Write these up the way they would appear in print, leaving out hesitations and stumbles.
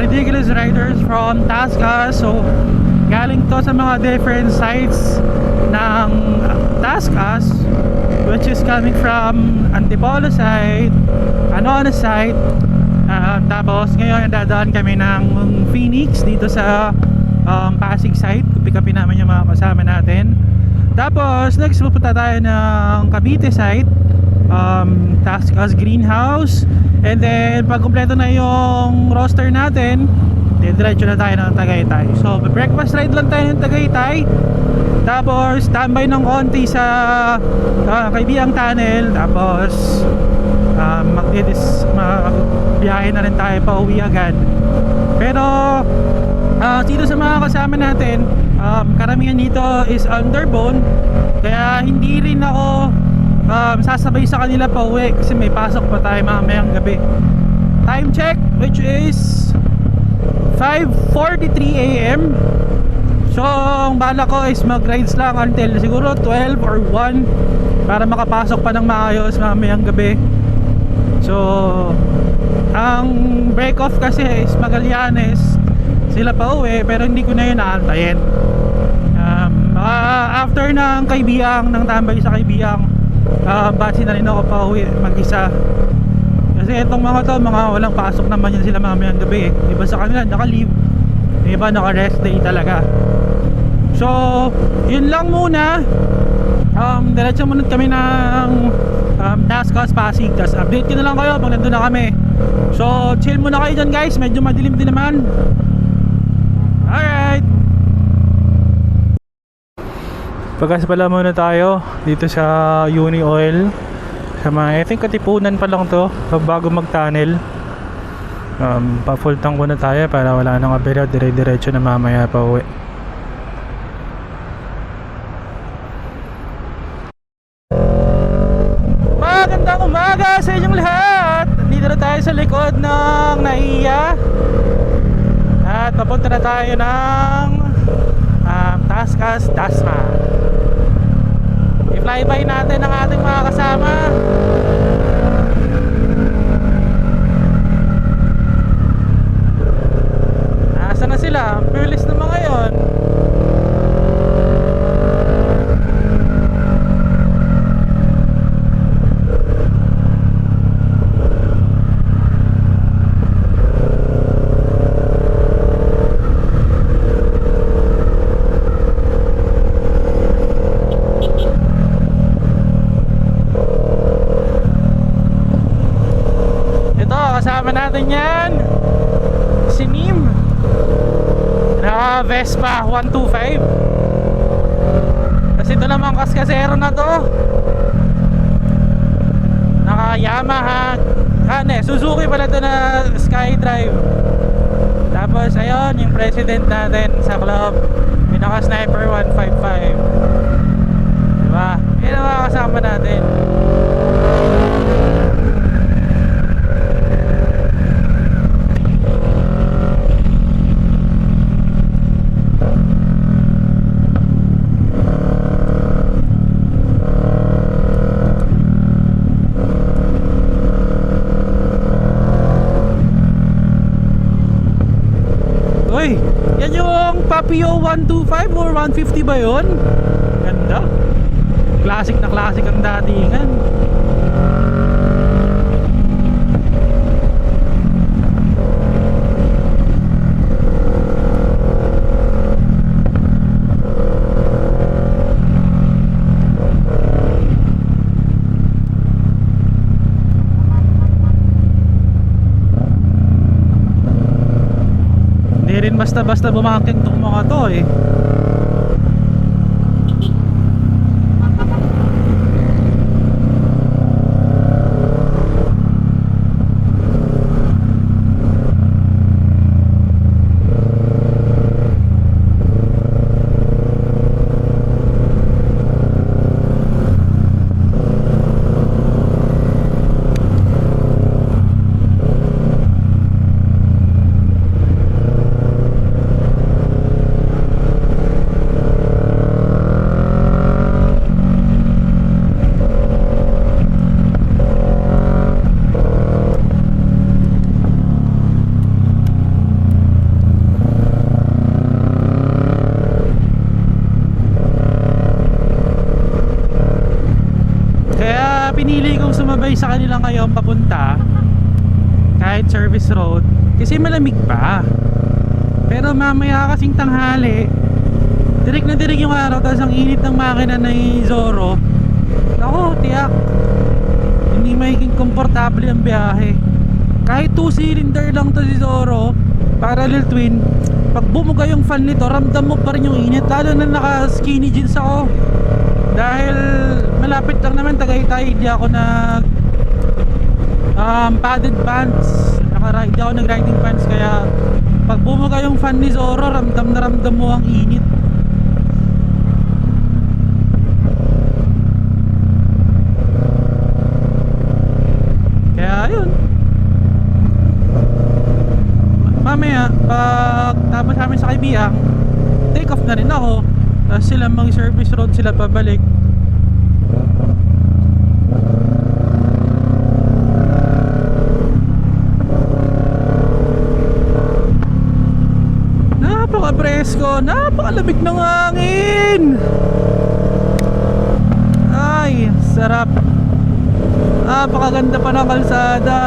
ridiculous riders from Tasca. So galing to sa mga different sites ng Tascas, which is coming from Antipolo side, Anona side, tapos ngayon dadaan kami ng Phoenix dito sa Pasig side. Pick upin namin yung mga kasama natin. Tapos next pupunta tayo ng Cavite side, Tascas Greenhouse, and then pag kumpleto na yung roster natin, diretso na tayo ng Tagaytay. So breakfast ride lang tayo ng Tagaytay, tapos standby ng konti sa Kaibiang Tunnel, tapos magbiyahe na rin tayo pa uwi agad. Pero dito sa mga kasama natin, karamihan dito is underbone, kaya hindi rin ako sasabay sa kanila pa uwi kasi may pasok pa tayo mamayang gabi. Time check, which is 5:43 AM. So ang bala ko is mag-rides lang until siguro 12 or 1 para makapasok pa ng maayos mamayang gabi. So ang break off kasi is Magallanes, sila pa uwi, pero hindi ko na yun naantayin. After ng Kaibiang, ng tambay sa Kaibiang, batsi na rin ako pa uwi mag-isa. Kasi itong mga to, mga walang pasok naman yan sila mamayang gabi eh. Iba sa kanila naka-leave, iba naka-rest day talaga. So yun lang muna. Diretso muna kami ng Tascas Pasig, tapos update ko na lang kayo pag nandun na kami. So chill muna kayo dyan guys, medyo madilim din naman. Alright, pagkas pala muna tayo dito sa Uni Oil sa mga, I think Katipunan pa lang to bago mag-tunnel. Pa full tank ko na tayo para wala nang abera, dire-diretso na mamaya pa uwi. Magandang umaga sa inyong lahat. Dito na tayo sa likod ng NAIA at papunta na tayo ng Tascas Dasma. I-flyby natin ang ating mga kasama. Nasaan na sila? Bilis naman ngayon. Natin yan si Nim na Vespa 125. Kasi ito naman kaskasero na to, naka Yamaha Suzuki pala to na Skydrive. Tapos ayun yung president natin sa club, yung naka Sniper 155, diba? Yan ang mga kasama natin. Uy, yan yung Papio 125 or 150 ba yun? Ganda. Classic na classic ang datingan. Basta-basta bumaking itong mga to eh. pinili kong sumabay sa kanila ngayon papunta kahit service road kasi malamig pa. Pero mamaya kasing tanghali, direk na direk yung araw, tapos ang init ng makina ni Zoro. Ako, tiyak, hindi magiging komportable ang biyahe. Kahit 2-cylinder lang to si Zoro, parallel twin, pag bumuga yung fan nito, ramdam mo pa rin yung init. Lalo na naka skinny jeans ako. Dahil malapit lang naman Tagaytay, hindi ako nag padded pants, hindi ako nag riding pants. Kaya pag bumuga yung fan ni Zoro, ramdam na ramdam mo ang init. Kaya yun, mamaya pag tapos namin sa Kaibiyang, take off na rin ako, tapos sila mag service road sila pabalik. Napaka-presko, napakalamig ng hangin. Ay, sarap. Napakaganda pa ng kalsada.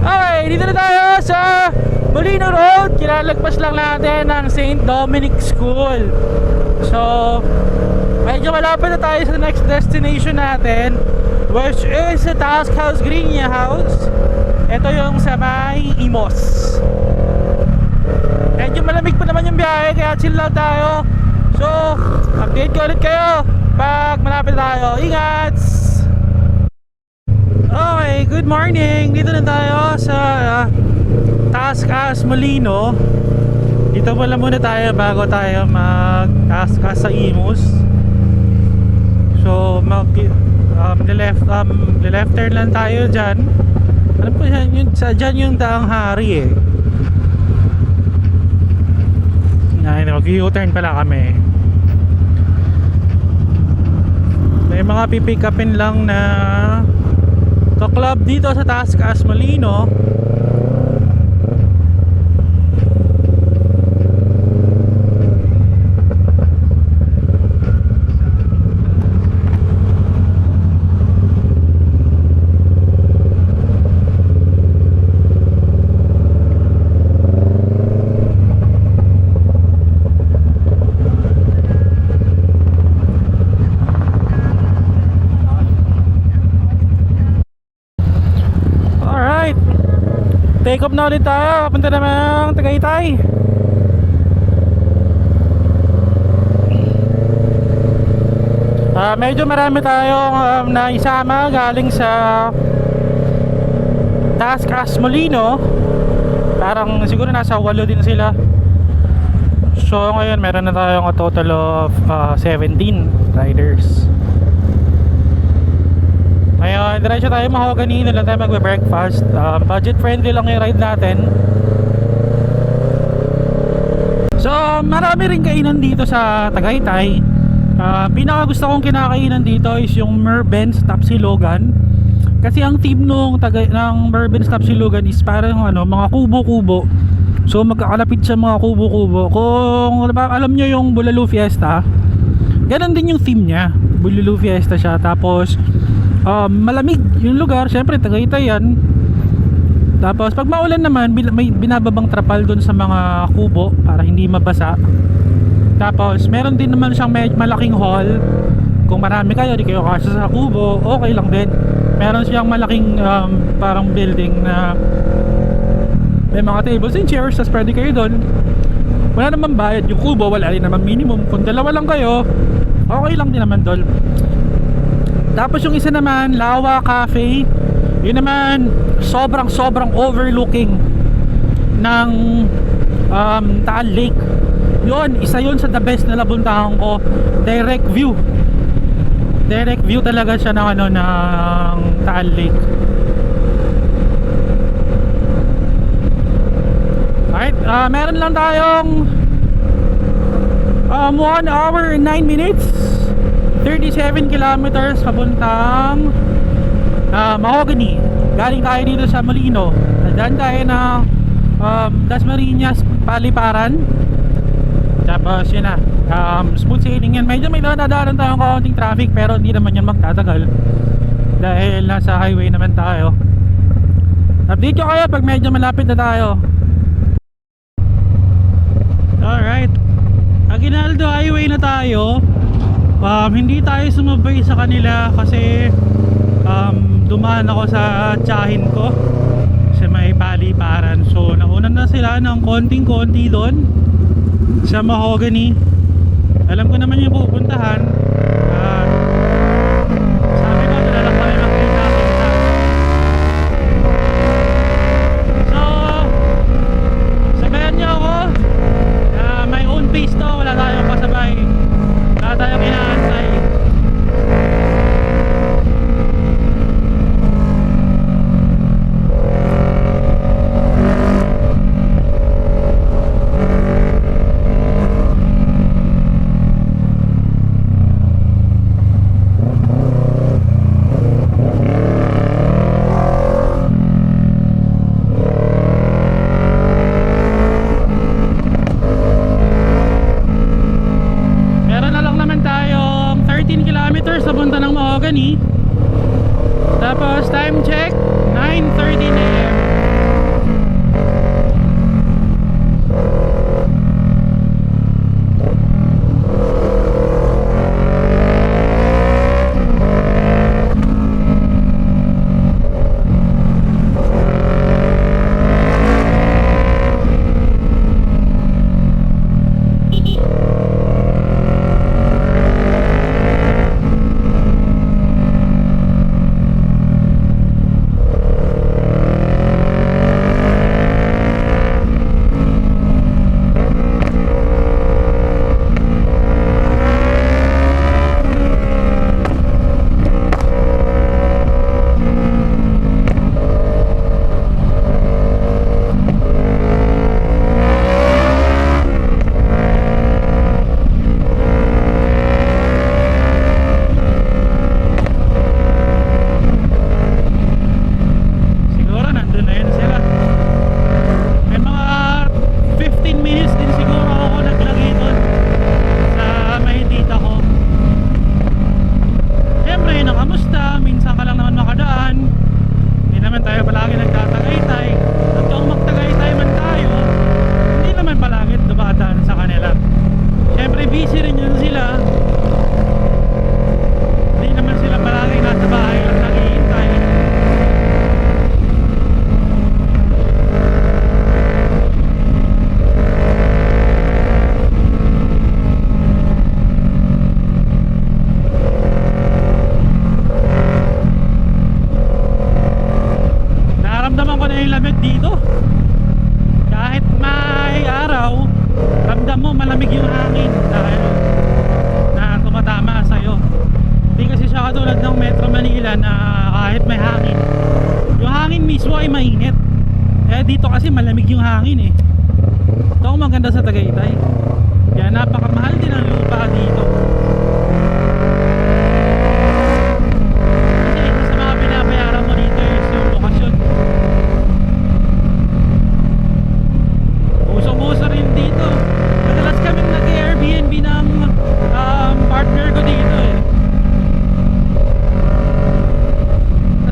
Okay, dito na tayo sa Molino Road. Kinalagpas lang natin ang St. Dominic School. So, medyo malapit na tayo sa next destination natin, which is sa Task House Greenia House. Ito yung sa may Imos. Medyo malamig pa naman yung biyahe, kaya chill lang tayo. So, update ko ulit kayo pag malapit tayo. Ingat! Okay, good morning. Dito na tayo sa Task House Molino. Dito pala muna tayo bago tayo mag-Task House sa Imos. So left turn lang tayo dyan. Alam ko dyan yung daang hari eh. Mag-U-turn pala kami. May mga pipick upin lang na ka-club dito sa Task House Molino. Take off na ulit tayo, papunta naman Tagaytay. Medyo marami tayong naisama galing sa Task House Molino. Parang siguro nasa 8 din sila. So ngayon meron na tayong a total of 17 riders. Ngayon, diretso tayo Mahogany, na lang tayo magbe-breakfast. Budget friendly lang yung ride natin. So, marami rin kainan dito sa Tagaytay. Pinaka gusto kong kinakainan dito is yung Merben's Tapsilogan. Kasi ang theme ng Merben's Tapsilogan is parang mga kubo-kubo. So, magkakalapit sa mga kubo-kubo. Kung alam nyo yung Bulalo Fiesta, ganun din yung theme niya. Bulalo Fiesta siya. Tapos malamig yung lugar, syempre Tagaytay yan. Tapos pag maulan naman, may binababang trapal dun sa mga kubo para hindi mabasa. Tapos meron din naman siyang malaking hall. Kung marami kayo, di kayo kasya sa kubo, okay lang din. Meron siyang malaking parang building na may mga tables and chairs, tapos pwede kayo dun. Wala naman bayad yung kubo, wala rin naman minimum. Kung dalawa lang kayo, okay lang din naman dun. Tapos yung isa naman, Lawa Cafe. Yun naman, sobrang overlooking ng Taal Lake. Yun, isa yun sa the best na nabuntahan ko. Direct view talaga siya ng ng Taal Lake. Alright, meron lang tayong 1 hour and 9 minutes, 37 kilometers papuntang Mahogany. Galing tayo dito sa Molino. Nadaan tayo ng Dasmariñas, Paliparan. Tapos yun na, smooth sailing yan. Medyo may dadaanan tayong kaunting traffic, pero hindi naman yan magtatagal dahil nasa highway naman tayo. Update ko kayo pag medyo malapit na tayo. Alright, Aguinaldo Highway na tayo. Hindi tayo sumabay sa kanila kasi dumaan ako sa tiyahin ko sa may Paliparan. So naunan na sila ng konting-konti doon sa Mahogany. Alam ko naman yung pupuntahan. Sabi ko dala lang kami makita. So sabayan niyo ako. My own pace to. Wala tayong kasabay. Wala tayong inaantay. Papunta ng Mahogany. Tapos time check 9:13 AM. Dito kasi malamig yung hangin eh. Ito ang maganda sa Tagaytay. Kaya napakamahal din ang lupa dito. Kasi isa sa mga binabayaran mo dito is yung lokasyon. Usong-uso rin dito. Madalas kaming nag-Airbnb ng partner ko dito eh.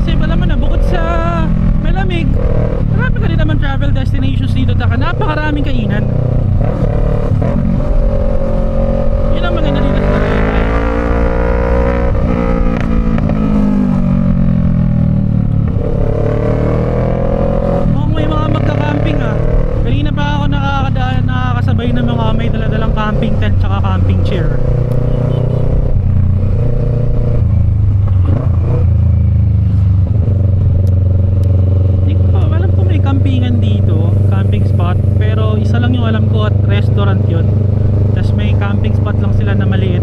Kasi alam mo na, bukod sa malamig, marami ka rin naman travel destinations dito. Napakaraming kainan. Yun ang maganda dito sa Tagaytay. Kung may mga magka-camping kanina pa ako nakakasabay ng mga may daladalang camping tent tsaka camping chair. Campingan dito, camping spot, pero isa lang yung alam ko at restaurant yun. Tapos may camping spot lang sila na maliit.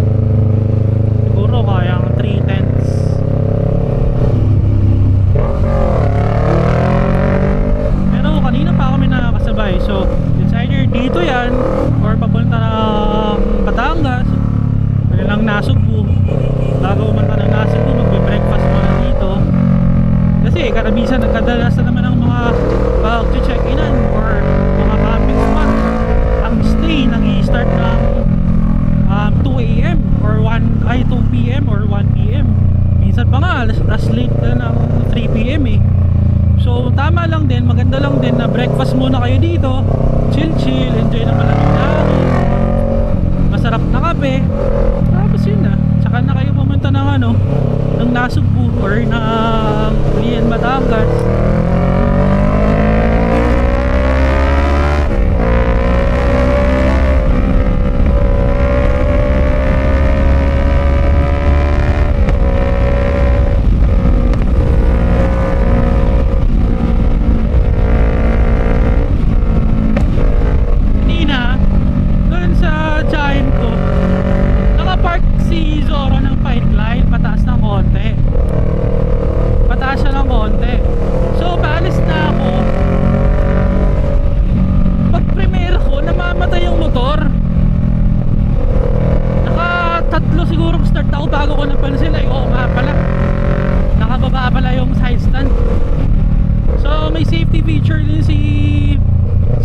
Siguro kayang 3 tents. Pero kanina pa kami nakakasabay. So it's either dito yan or papunta ng Batangas, kanilang Nasugbu. Bago umanta ng Nasugbu, magbe-breakfast muna dito. Kasi karamisan, nagkadalasan naman ang mga check-inan or Usually, nag-i-start ng 2 a.m. or 2 p.m. or 1 p.m. Minsan pa nga, as late na ng 3 p.m. eh. So, tama lang din, maganda lang din na breakfast muna kayo dito. Chill, enjoy naman lang yung dahon. Masarap na kape. Tapos yun na. Tsaka na kayo pumunta ng ng Nasugbu or ng Lian, Batangas.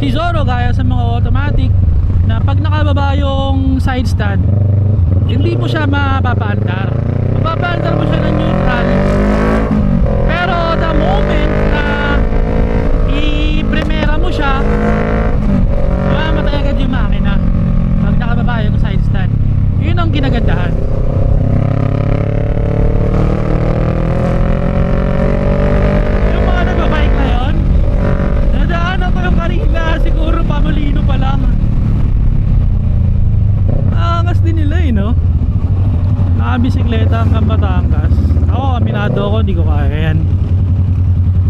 Si Zoro, gaya sa mga automatic, na pag nakababa yung side stand, hindi mo siya mapapaandar. Mapapaandar mo siya ng neutral. Pero the moment na i-primera mo siya, mamamatay agad yung makina pag nakababa yung side stand. Yun ang ginagandahan. Yung mga nagbabike na yun, nadaanan ko yung kanina, siguro Pamolino pa lang. Angas din nila eh, no? Nakabisikleta hanggang Batangas. Ako, aminado ako, hindi ko kaya yan.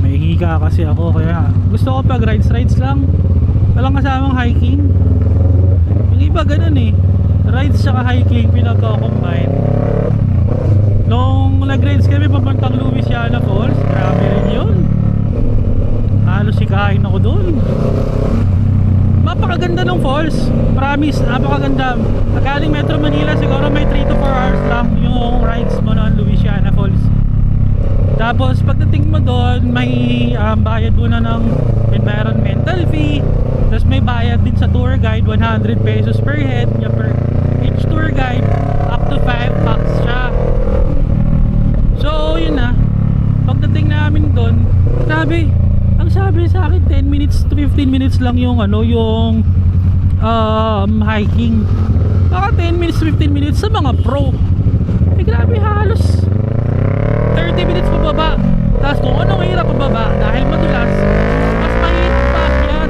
May hika kasi ako, kaya gusto ko pag rides lang. Walang kasamang hiking. Yung iba ganun eh, rides tsaka hiking pinagko-combine. Nung nag-rides kami papuntang Louisiana Falls, grabe rin yun. Halos sikain ako doon. Napakaganda ng falls, promise, napakaganda. Galing Metro Manila, siguro may 3 to 4 hours lang yung rides mo ng Louisiana Falls. Tapos pagdating mo doon, may bayad muna ng environmental fee. Tapos may bayad din sa tour guide, 100 pesos per head. Per each tour guide, up to 5 bucks siya. So yun na, pagdating namin doon, grabe, ang sabi sa akin 10 minutes to 15 minutes lang yung yung hiking. Baka 10 minutes to 15 minutes sa mga pro. Eh grabe, halos 30 minutes pababa. Tapos kung anong hirap pababa dahil madulas, mas mahirap pa yan.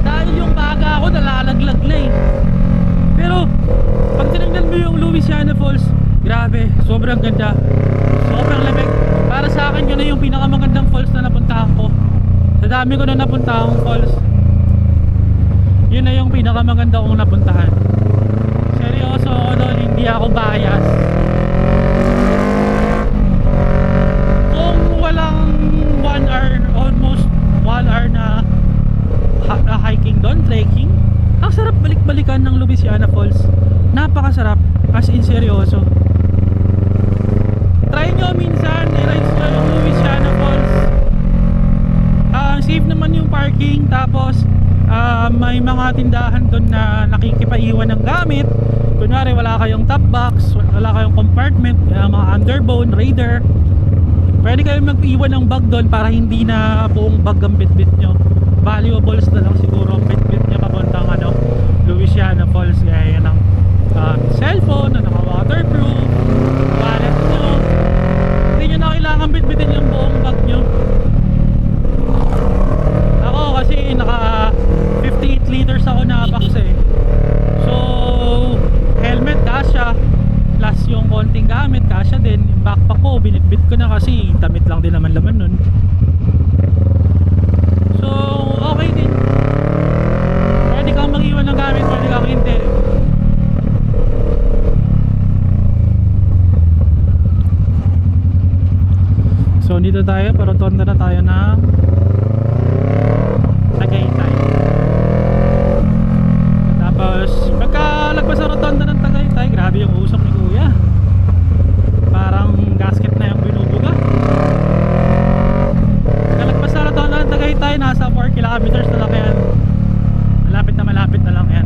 Dahil yung baga ako nalalaglag na eh. Pero pag tinignan mo yung Louisiana Falls, grabe, sobrang ganda, sobrang lamig. Para sa akin yun na yung pinakamagandang falls na napuntahan ko. Sa dami ko na napuntahang falls, yun na yung pinakamaganda kong napuntahan. Seryoso ako doon, hindi ako bias. Kung walang 1 hour, almost 1 hour na hiking doon, trekking, ang sarap balik-balikan ng Louisiana Falls. Napakasarap, as in seryoso. Try nyo minsan, i-rides nyo yung Louisiana Falls. Safe naman yung parking. Tapos may mga tindahan doon na nakikipaiwan ng gamit. Kunwari wala kayong top box, wala kayong compartment, mga underbone, raider, pwede kayong mag-iwan ng bag doon para hindi na buong bag ang bit-bit nyo. Valuables na lang siguro ang bit-bit nyo papuntang Louisiana Falls. Kaya yan ang cellphone na naka-waterproof, wallet nyo. Hindi nyo na kailangan bit-bitin yung buong bag nyo. Ako kasi naka 58 liters ako na box eh. So helmet kasya, plus yung konting gamit kasya din. Yung backpack ko binitbit ko na kasi damit lang din naman laman nun. So okay din, pwede kang mag-iwan ng gamit, pwede kang hindi. So dito tayo, parotonda na tayo ng Tagaytay. Tapos pagkalagpas sa rotonda ng Tagaytay, grabe yung usok ni Kuya. Parang gasket na yung binubuga. Pagkalagpas sa rotonda ng Tagaytay, nasa 4 kilometers na lang yan. Malapit na lang yan.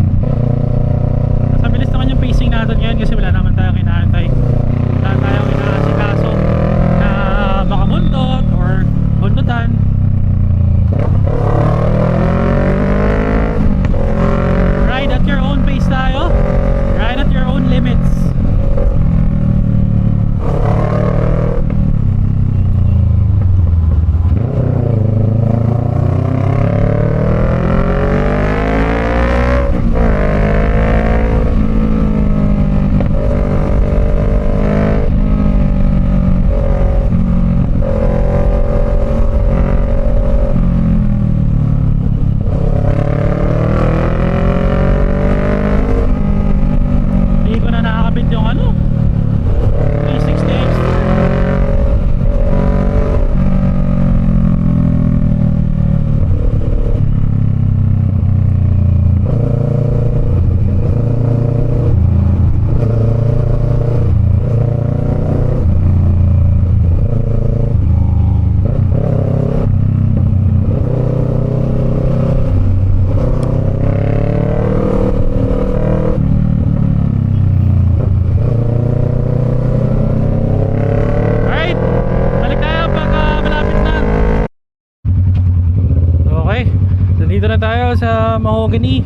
Dito na tayo sa Mahogany.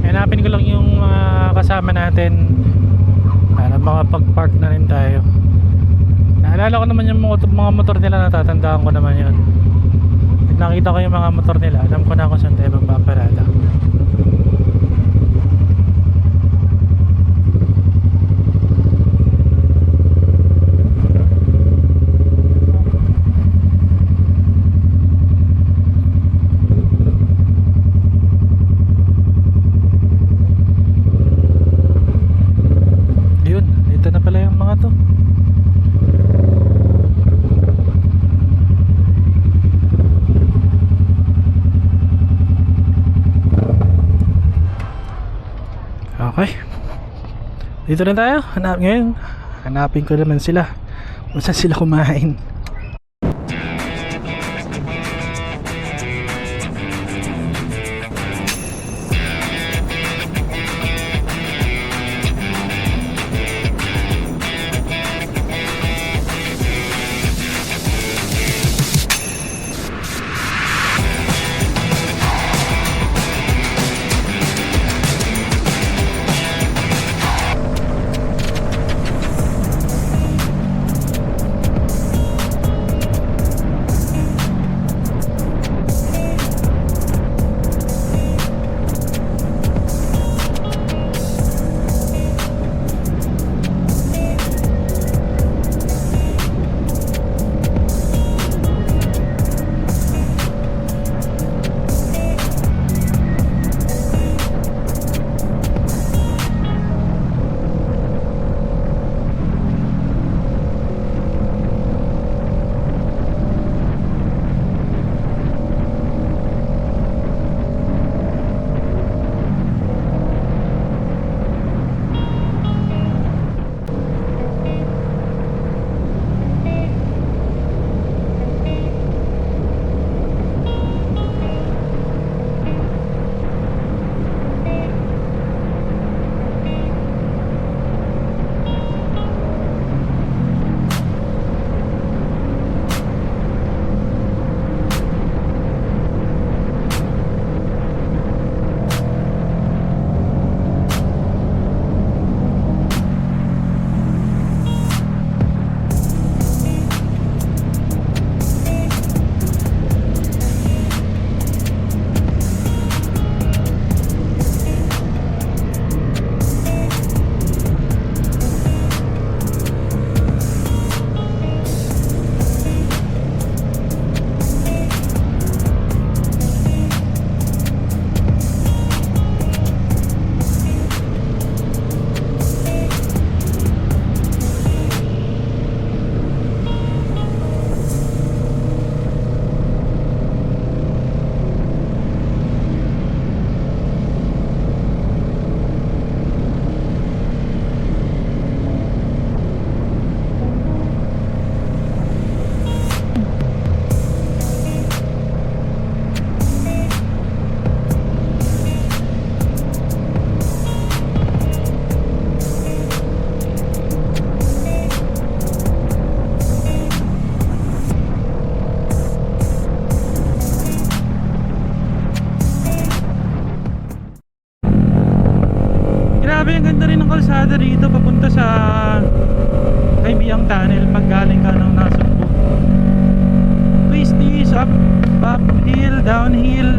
Hanapin ko lang yung mga kasama natin para makapag-park na rin tayo. Naalala ko naman yung mga motor nila, natatandaan ko naman yun. Pag nakita ko yung mga motor nila, alam ko na kung saan tayo magpaparada. Yun, ito na pala yung mga to. Okay, dito na tayo. Hanapin ko naman sila kung saan sila kumain. Grabe, ang ganda rin ng kalsada rito papunta sa Kaibiyang Tunnel pag galing ka ng Nasugbu. Twisties, uphill, downhill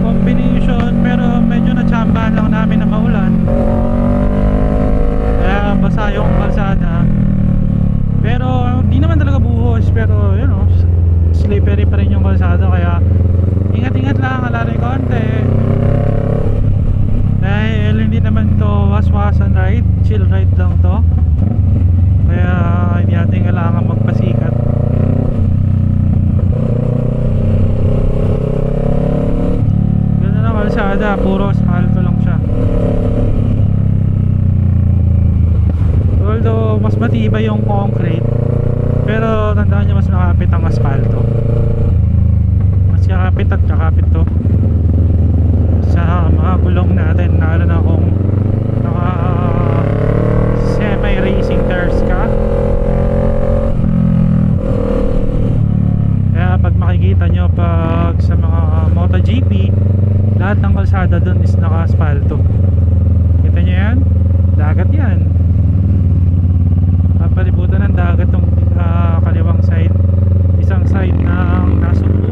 combination, pero medyo natsambahan lang namin na maulan kaya basa yung kalsada, pero di naman talaga buhos, pero you know, slippery pa rin yung kalsada, kaya ingat-ingat lang, alalay konti. Dahil hindi naman to waswasan ride, chill ride lang to, kaya hindi natin kailangan magpasikat. Ganda na kalsada, puro asfalto lang siya, although mas matibay yung concrete, pero tandaan nyo mas nakapit ang asfalto, mas kakapit at kakapit to sa mga gulong natin, lalo na kung naka semi racing tires ka. Kaya pag makikita nyo pag sa mga MotoGP, lahat ng kalsada doon is naka-asfalto. Kita nyo yan? Dagat yan. Papalibutan ng dagat tong kaliwang side, isang side ng Nasugbu.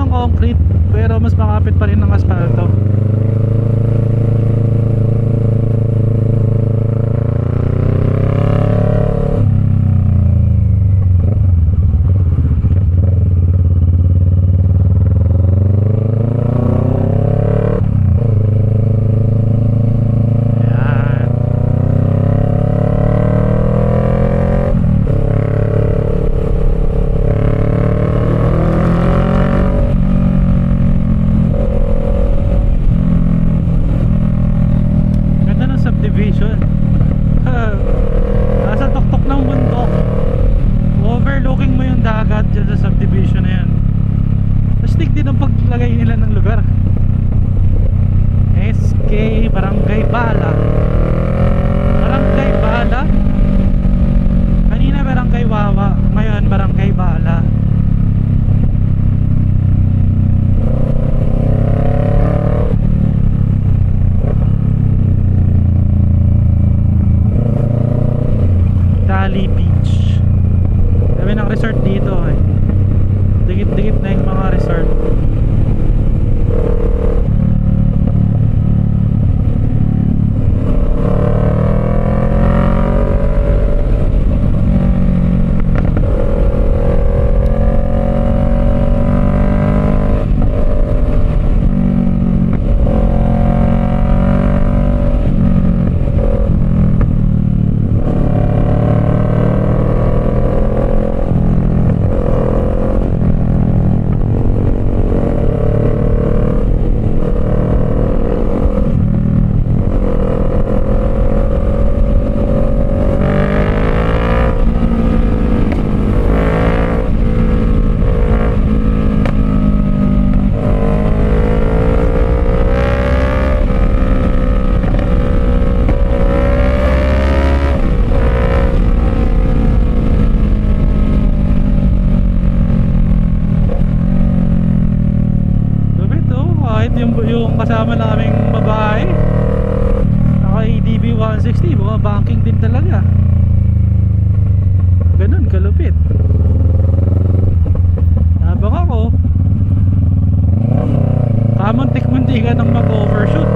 Concrete, pero mas makapit pa rin ng asfalto. Nasa tuktok ng bundok, overlooking mo yung dagat dyan sa subdivision na yan. Astig din ang paglagay nila ng lugar. SK Barangay Bala. Barangay Bala. Kanina Barangay Wawa, ngayon Barangay Bala. Dali Beach. Dami ng resort dito eh. Dikit-dikit na yung mga resort. Yung kasama naming babae naka ADB 160, mga banking din talaga. Ganun kalupit. Habang ako kamuntik-muntikan ng mag-overshoot.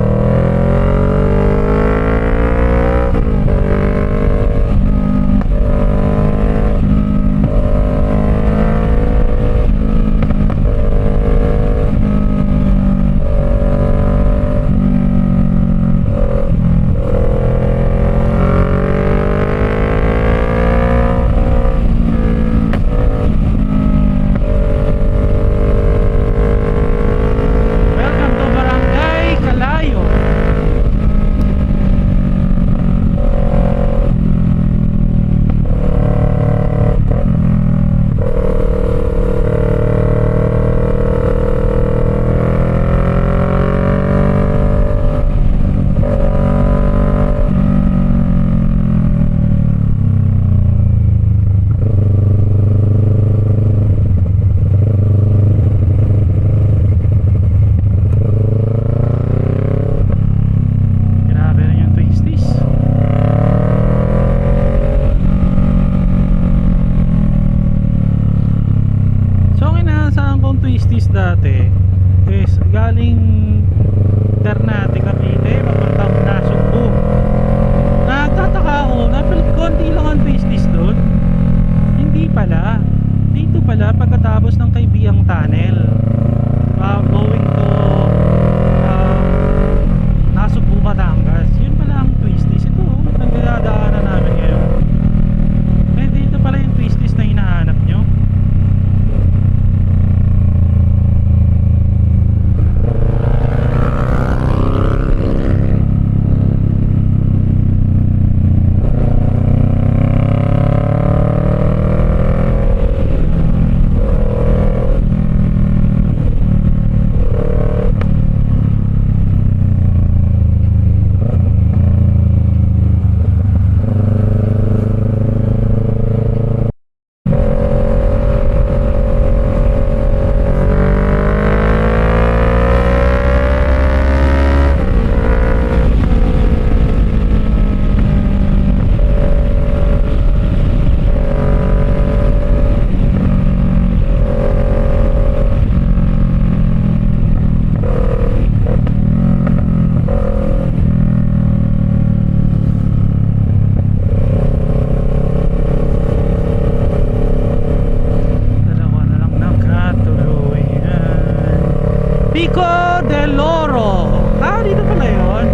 Pico del Oro. Ah, dito pala yun.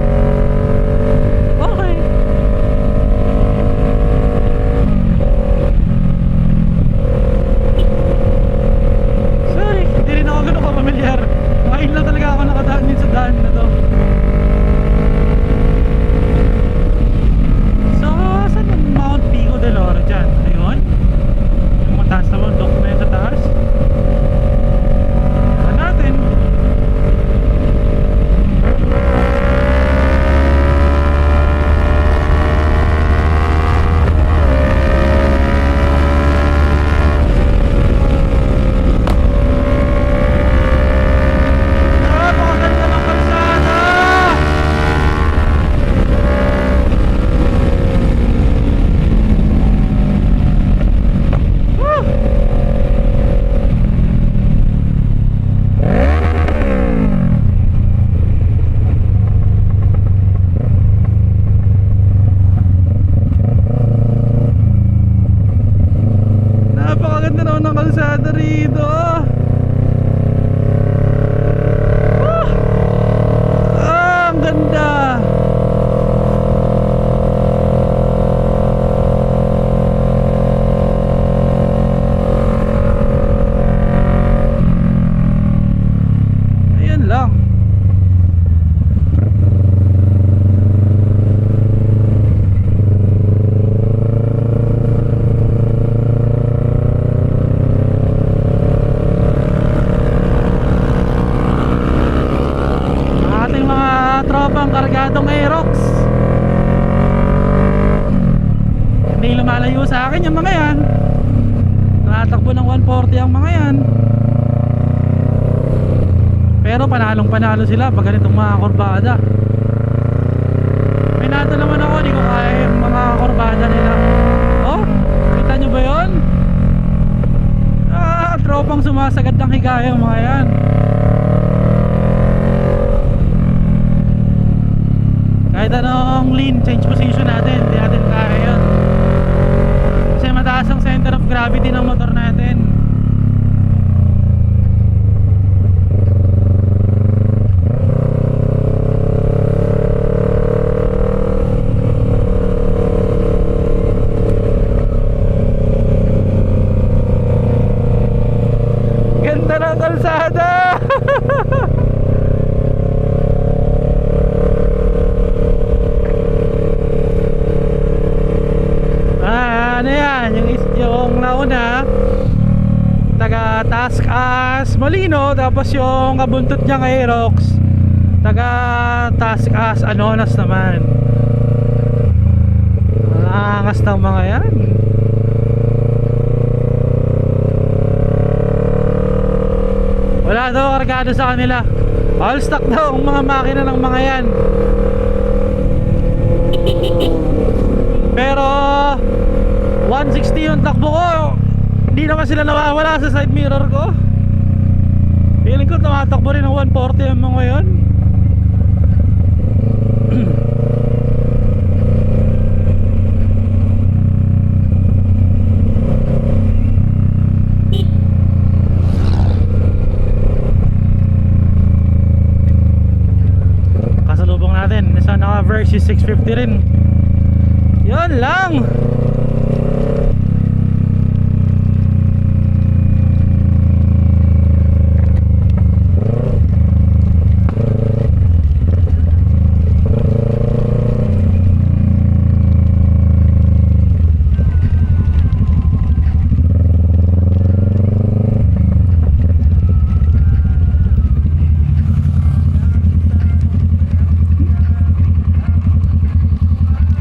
Okay. Sorry, hindi rin ako ganun kapamilyar. Ngayon lang talaga ako nakadaan din sa daan na to. So, saan yung Mount Pico del Oro dyan? Ayun? Yung mataas na bundok na yung tataas. Saan natin? Napakaganda ng kalsada! Woo! Napakaganda naman ng kalsada rito. Ah, ang ganda. Ayan lang. Ang ating mga tropang kargadong Aerox. Hindi lumalayo sa akin yung mga yan. Tumatakbo ng 140 ang mga yan. Pero panalong panalo sila pag ganitong mga kurbada. May nato naman ako, di ko kaya yung mga kurbada nila. Oh, kita nyo ba yun? Ah, tropang sumasagad ng higaya yung mga yan. Kahit anong lean, change position natin, hindi natin kaya yun. Kasi mataas ang center of gravity ng motor natin. Ganda ng kalsada! Ano yan, yung nauna taga Tascas Molino, tapos yung kabuntot niyang Aerox taga Tascas Anonas naman. Ang angas ng mga yan. Wala daw kargado sa kanila, all stock daw ang mga makina ng mga yan. Pero 160 yung takbo ko, hindi naman sila nawawala sa side mirror ko. Feeling ko tumatakbo rin ng 140 ang mga yun. Kasalubong natin, Nissan Versus 650 rin. Yun lang.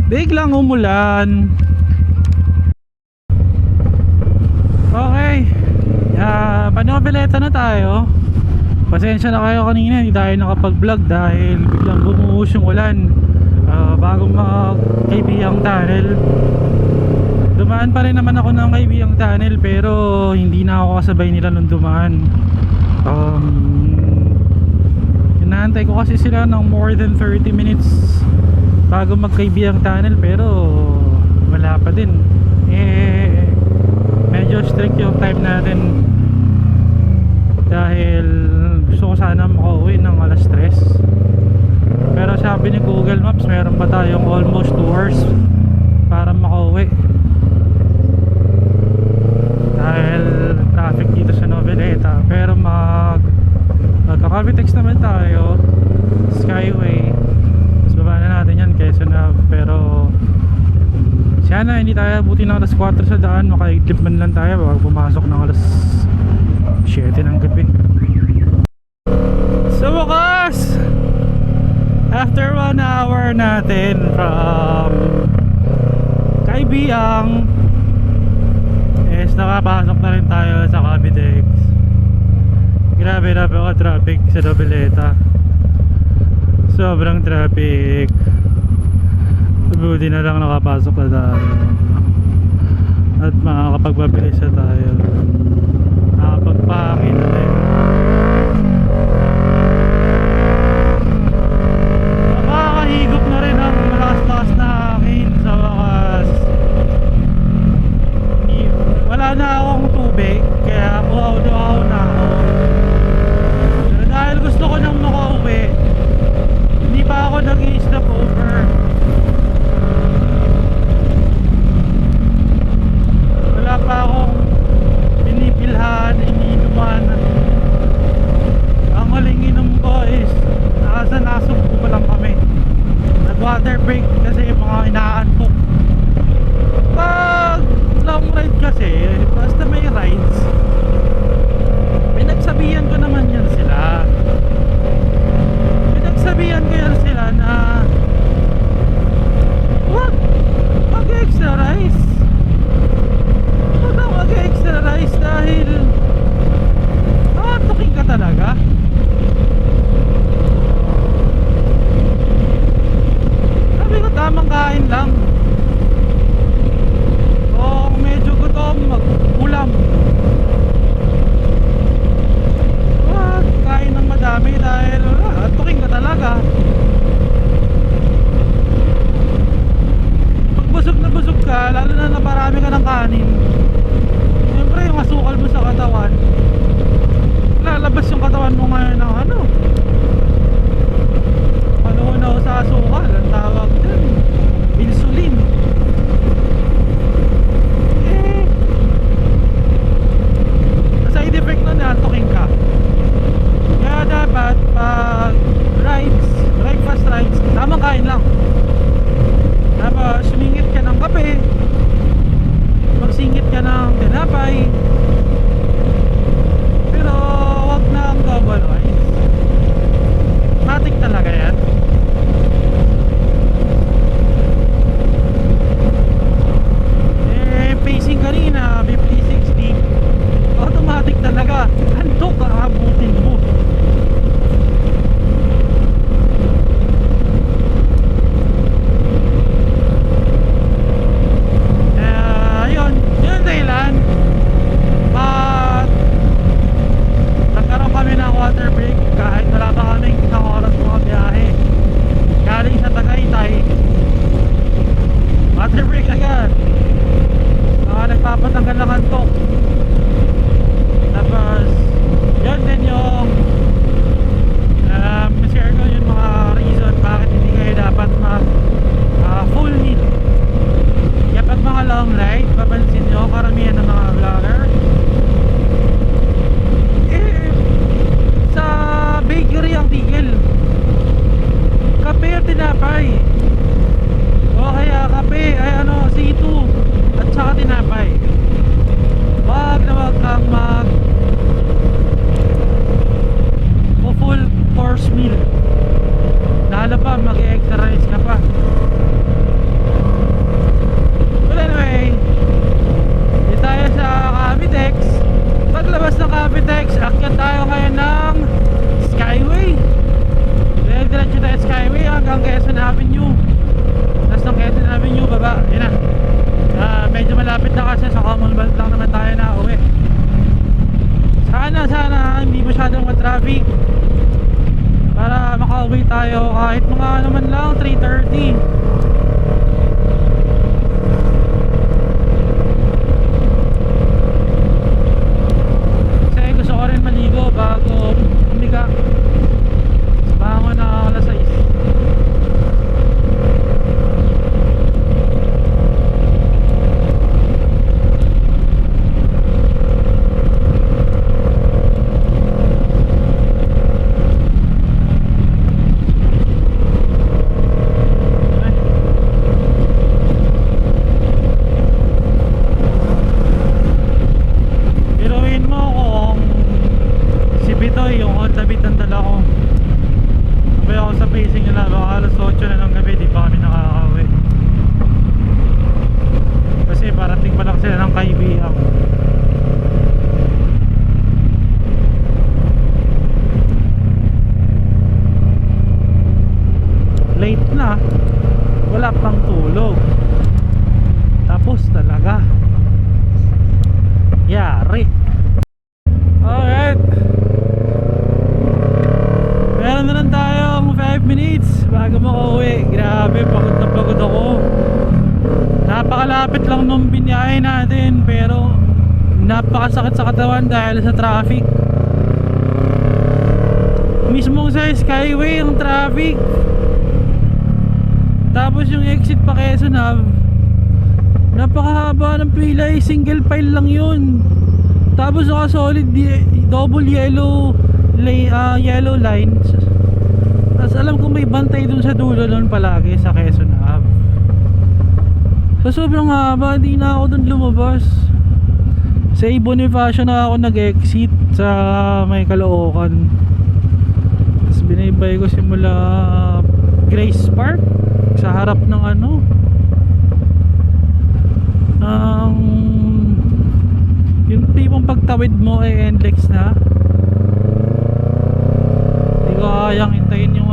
Biglang umulan. Okay, panobileta na tayo. Pasensya na kayo kanina, hindi tayo nakapag-vlog dahil biglang bumuhos yung ulan. Bagong mag-Kaibiyang Tunnel. Dumaan pa rin naman ako ng Kaibiyang Tunnel, pero hindi na ako kasabay nila nung dumaan. Inaantay ko kasi sila ng more than 30 minutes bago mag-Kaibiyang Tunnel, pero wala pa din. Medyo strict yung time natin. dahil gusto ko sana makauwi ng alas 3, pero sabi ni Google Maps meron pa tayong almost 2 hours para makauwi dahil traffic dito sa Noveleta. Pero magka-Cavitex naman tayo, Skyway, mas baba na natin yan Quezon Ave. Pero sana hindi tayo abuti ng alas 4 sa daan, makaidlip man lang tayo bago pumasok ng alas 7 ng gabi. Sa wakas, after 1 hour natin from Kaibiyang, is nakapasok na rin tayo sa Cavitex. Grabe na pa traffic sa Noveleta, sobrang traffic. Buti na lang nakapasok na tayo at makakapagpabilis na tayo, nakapagpahangin na tayo. Makakahigop na rin ang malakas-lakas na hangin sa wakas. Wala na akong tubig kaya uhaw na ako. Pero dahil gusto ko nang makauwi, hindi pa ako nag-i-stop over. Wala pa akong pinipilhan, iniinuman. Ang huling inom ko is nakasugpo pa lang kami. Nag-water break kasi mga inaantok. Pag long ride kasi, basta may rides, pinagsabihan ko naman yan sila. Pinagsabihan ko yan sila na wag mag-extra rice. Wag na mag-extra rice dahil tuking ka talaga. Sabi ko tamang kain lang. Kung medyo gutom, mag-ulam. Wag kain ng madami dahil tuking ka talaga. Pag busog ka, lalo na naparami ka ng kanin, siyempre yung asukal mo sa katawan, lalabas yung katawan mo ngayon ng panuhunaw sa asukal, ang tawag dyan, insulin. Side effect nun, antuking ka. Kaya dapat pag breakfast rides, tamang kain lang. Tapos sumingit ka ng kape, magsingit ka ng tinapay, pero wag na ang double rice. Matik talaga yan. Pacing kanina 50-60, automatic talaga antok ka, abutin mo. Yun dahilan at nagkaroon kami ng water break kahit wala pa kaming isang oras mga biyahe galing sa Tagaytay. Water break agad, nagpapatanggal ng antok. Tapos yun din yung share ko yung mga reason bakit hindi kayo dapat mag full need. Kaya pag mga long ride, papansin nyo karamihan ng mga vlogger sa bakery ang tigil, kape at tinapay, o kaya kape ay C2 at saka tinapay. Wag na wag kang mag full course meal, lalo pa mag-exercise ka pa. But anyway, dito tayo sa Cavitex. Paglabas ng Cavitex, akyat tayo ngayon ng Skyway. Diretso tayo Skyway hanggang Quezon Avenue. Tapos ng Quezon Avenue baba, yun na. Medyo malapit na kasi sa Commonwealth lang naman tayo na uwi. Sana hindi masyadong ma-traffic para makauwi tayo kahit mga naman lang 3:30. Kasi gusto ko rin maligo ba na, wala pang tulog. Tapos talaga yari. Alright, meron na lang tayong 5 minutes bago makauwi. Grabe, pagod na pagod ako. Napakalapit lang nung binyahe natin, pero napakasakit sa katawan dahil sa traffic. Mismong sa Skyway ang traffic. Tapos yung exit pa Quezon Ave, napakahaba ng pila, single file lang yun. Tapos naka solid double yellow lines. Tapos alam ko may bantay dun sa dulo nun palagi sa Quezon Ave. So sobrang haba, hindi na ako dun lumabas. Sa Bonifacio na ako nag-exit sa may Caloocan. Tapos binaybay ko simula Grace Park sa harap ng yung tipong pagtawid mo ay NLEX na. Hindi ko kayang hintayin yung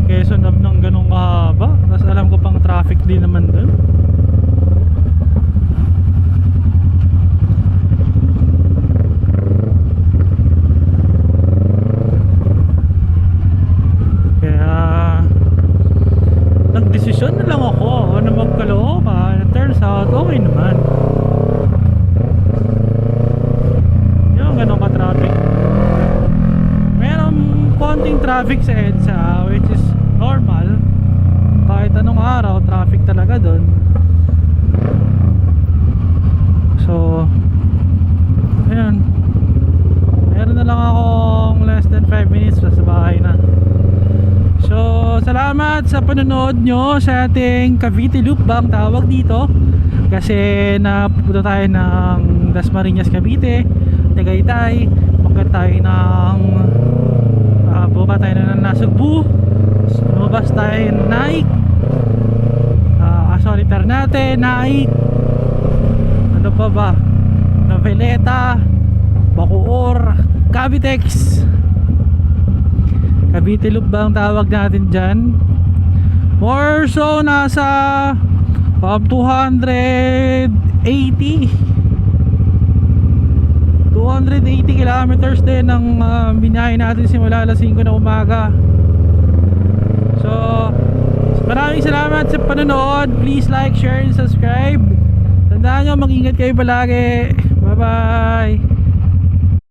Quezon Ave ng ganong kahaba. Tapos alam ko pang traffic din naman dun. Nagdesisyon na lang ako na magkalookan. Turns out okay naman. Yung ganun ka traffic. Meron konting traffic sa EDSA, which is normal. Kahit anong araw, traffic talaga dun. So ayan, meron na lang akong less than 5 minutes sa bahay na. So, salamat sa panonood nyo sa ating Cavite Loop ba ang tawag dito. Kasi napunta tayo ng Dasmariñas, Cavite, Tagaytay, buka tayo ng Nasugbu, lumabas tayo ng Naik, sorry, Ternate, Naik, ano pa ba, Noveleta, Bacoor, Cavitex. Cavite Loop ba ang tawag natin dyan? More so nasa 280 kilometers din ang binahe natin simula alas 5 na umaga. So maraming salamat sa panonood. Please like, share, and subscribe. Tandaan nyo, mag-ingat kayo palagi. Bye bye.